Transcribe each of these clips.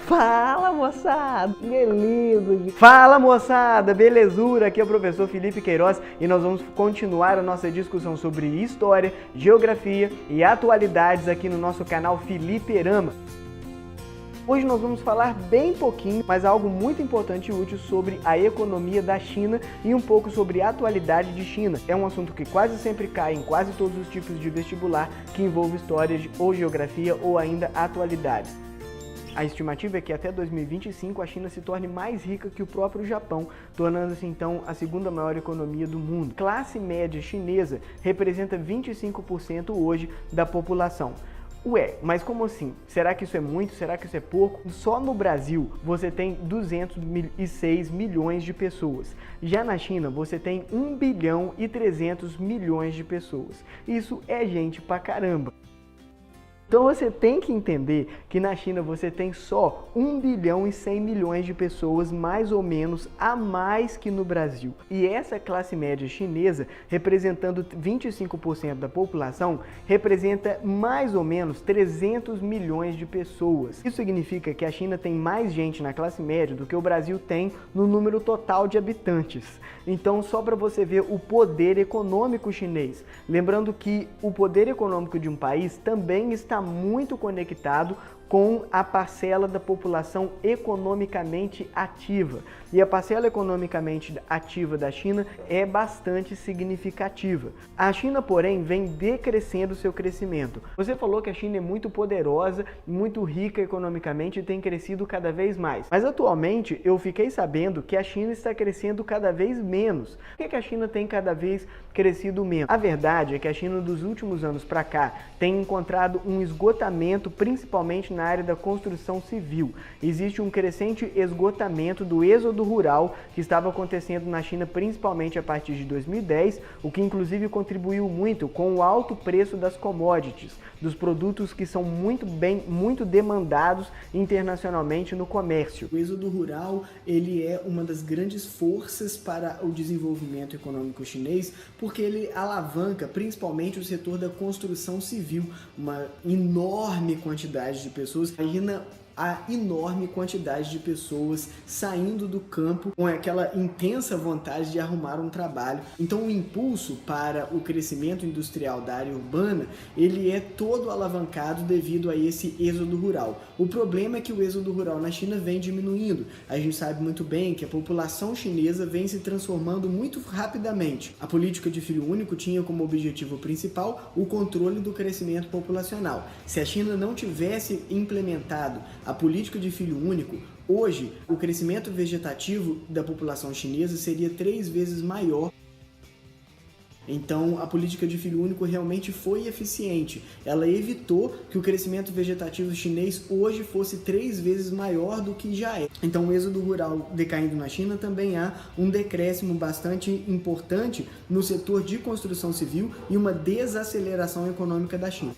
Fala, moçada! Que lindo! Fala, moçada! Belezura! Aqui é o professor Felipe Queiroz e nós vamos continuar a nossa discussão sobre história, geografia e atualidades aqui no nosso canal Feliperama. Hoje nós vamos falar bem pouquinho, mas algo muito importante e útil sobre a economia da China e um pouco sobre a atualidade de China. É um assunto que quase sempre cai em quase todos os tipos de vestibular que envolve história ou geografia ou ainda atualidades. A estimativa é que até 2025 a China se torne mais rica que o próprio Japão, tornando-se então a segunda maior economia do mundo. A classe média chinesa representa 25% hoje da população. Ué, mas como assim? Será que isso é muito? Será que isso é pouco? Só no Brasil você tem 206 milhões de pessoas. Já na China você tem 1 bilhão e 300 milhões de pessoas. Isso é gente pra caramba. Então você tem que entender que na China você tem só 1 bilhão e 100 milhões de pessoas, mais ou menos, a mais que no Brasil. E essa classe média chinesa, representando 25% da população, representa mais ou menos 300 milhões de pessoas. Isso significa que a China tem mais gente na classe média do que o Brasil tem no número total de habitantes. Então, só para você ver o poder econômico chinês. Lembrando que o poder econômico de um país também está muito conectado com a parcela da população economicamente ativa. E a parcela economicamente ativa da China é bastante significativa. A China, porém, vem decrescendo seu crescimento. Você falou que a China é muito poderosa, muito rica economicamente e tem crescido cada vez mais. Mas atualmente eu fiquei sabendo que a China está crescendo cada vez menos. Por que a China tem cada vez crescido menos? A verdade é que a China dos últimos anos para cá tem encontrado um esgotamento, principalmente na área da construção civil. Existe um crescente esgotamento do êxodo rural que estava acontecendo na China principalmente a partir de 2010, o que inclusive contribuiu muito com o alto preço das commodities, dos produtos que são muito demandados internacionalmente no comércio. O êxodo rural, ele é uma das grandes forças para o desenvolvimento econômico chinês, porque ele alavanca principalmente o setor da construção civil, uma enorme quantidade de pessoas. Imagina a enorme quantidade de pessoas saindo do campo com aquela intensa vontade de arrumar um trabalho. Então o impulso para o crescimento industrial da área urbana, ele é todo alavancado devido a esse êxodo rural. O problema é que o êxodo rural na China vem diminuindo. A gente sabe muito bem que a população chinesa vem se transformando muito rapidamente. A política de filho único tinha como objetivo principal o controle do crescimento populacional. Se a China não tivesse implementado a política de filho único, hoje o crescimento vegetativo da população chinesa seria 3 vezes maior. Então a política de filho único realmente foi eficiente. Ela evitou que o crescimento vegetativo chinês hoje fosse 3 vezes maior do que já é. Então o êxodo rural decaindo na China, também há um decréscimo bastante importante no setor de construção civil e uma desaceleração econômica da China.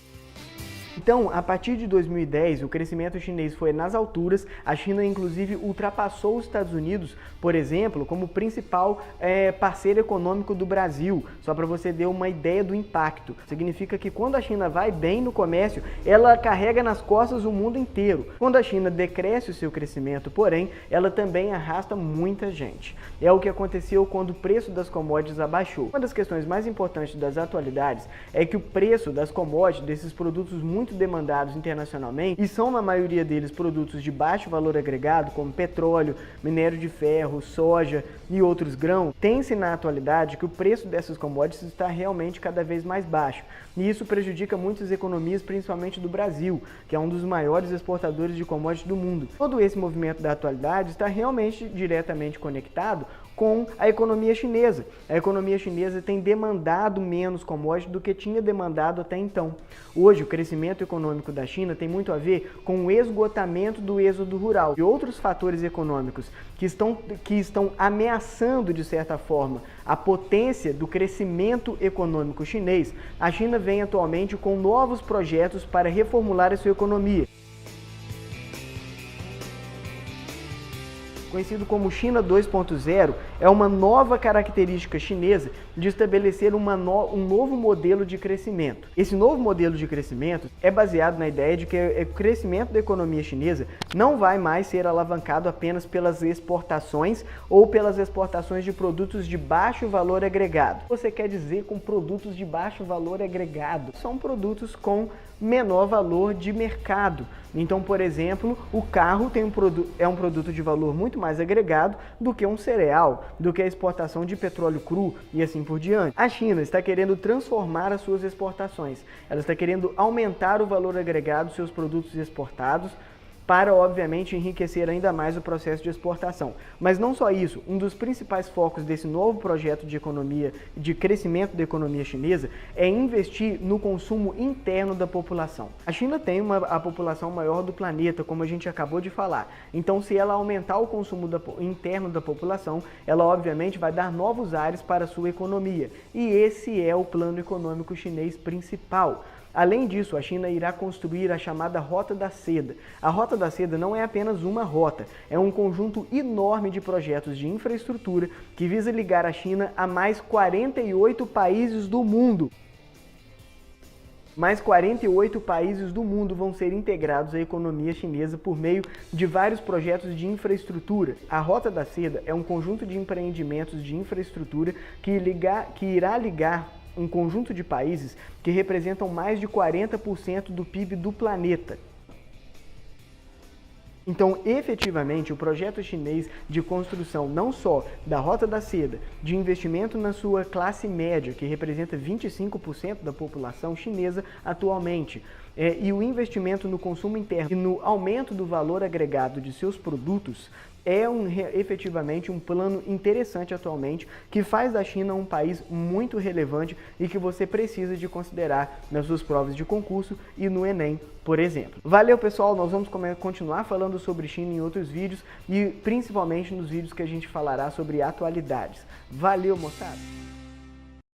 Então, a partir de 2010, o crescimento chinês foi nas alturas. A China, inclusive, ultrapassou os Estados Unidos, por exemplo, como principal parceiro econômico do Brasil. Só para você ter uma ideia do impacto. Significa que quando a China vai bem no comércio, ela carrega nas costas o mundo inteiro. Quando a China decresce o seu crescimento, porém, ela também arrasta muita gente. É o que aconteceu quando o preço das commodities abaixou. Uma das questões mais importantes das atualidades é que o preço das commodities, desses produtos muito demandados internacionalmente, e são na maioria deles produtos de baixo valor agregado, como petróleo, minério de ferro, soja e outros grãos, tem-se na atualidade que o preço dessas commodities está realmente cada vez mais baixo. E isso prejudica muitas economias, principalmente do Brasil, que é um dos maiores exportadores de commodities do mundo. Todo esse movimento da atualidade está realmente diretamente conectado com a economia chinesa. A economia chinesa tem demandado menos commodities do que tinha demandado até então. Hoje, o crescimento econômico da China tem muito a ver com o esgotamento do êxodo rural e outros fatores econômicos que estão ameaçando, de certa forma, a potência do crescimento econômico chinês. A China vem atualmente com novos projetos para reformular a sua economia. conhecido como China 2.0, é uma nova característica chinesa de estabelecer um novo modelo de crescimento. Esse novo modelo de crescimento é baseado na ideia de que o crescimento da economia chinesa não vai mais ser alavancado apenas pelas exportações ou pelas exportações de produtos de baixo valor agregado. O que você quer dizer com produtos de baixo valor agregado? São produtos com menor valor de mercado. Então, por exemplo, o carro é um produto de valor muito mais agregado do que um cereal, do que a exportação de petróleo cru e assim por diante. A China está querendo transformar as suas exportações. Ela está querendo aumentar o valor agregado dos seus produtos exportados para, obviamente, enriquecer ainda mais o processo de exportação. Mas não só isso, um dos principais focos desse novo projeto de economia, de crescimento da economia chinesa, é investir no consumo interno da população. A China tem a população maior do planeta, como a gente acabou de falar. Então, se ela aumentar o consumo interno da população, ela, obviamente, vai dar novos ares para a sua economia. E esse é o plano econômico chinês principal. Além disso, a China irá construir a chamada Rota da Seda. A Rota da Seda não é apenas uma rota, é um conjunto enorme de projetos de infraestrutura que visa ligar a China a mais 48 países do mundo. Mais 48 países do mundo vão ser integrados à economia chinesa por meio de vários projetos de infraestrutura. A Rota da Seda é um conjunto de empreendimentos de infraestrutura que irá ligar um conjunto de países que representam mais de 40% do PIB do planeta. Então, efetivamente, o projeto chinês de construção não só da Rota da Seda, de investimento na sua classe média, que representa 25% da população chinesa atualmente, e o investimento no consumo interno e no aumento do valor agregado de seus produtos, é efetivamente um plano interessante atualmente, que faz da China um país muito relevante e que você precisa de considerar nas suas provas de concurso e no Enem, por exemplo. Valeu, pessoal! Nós vamos continuar falando sobre China em outros vídeos e principalmente nos vídeos que a gente falará sobre atualidades. Valeu, moçada!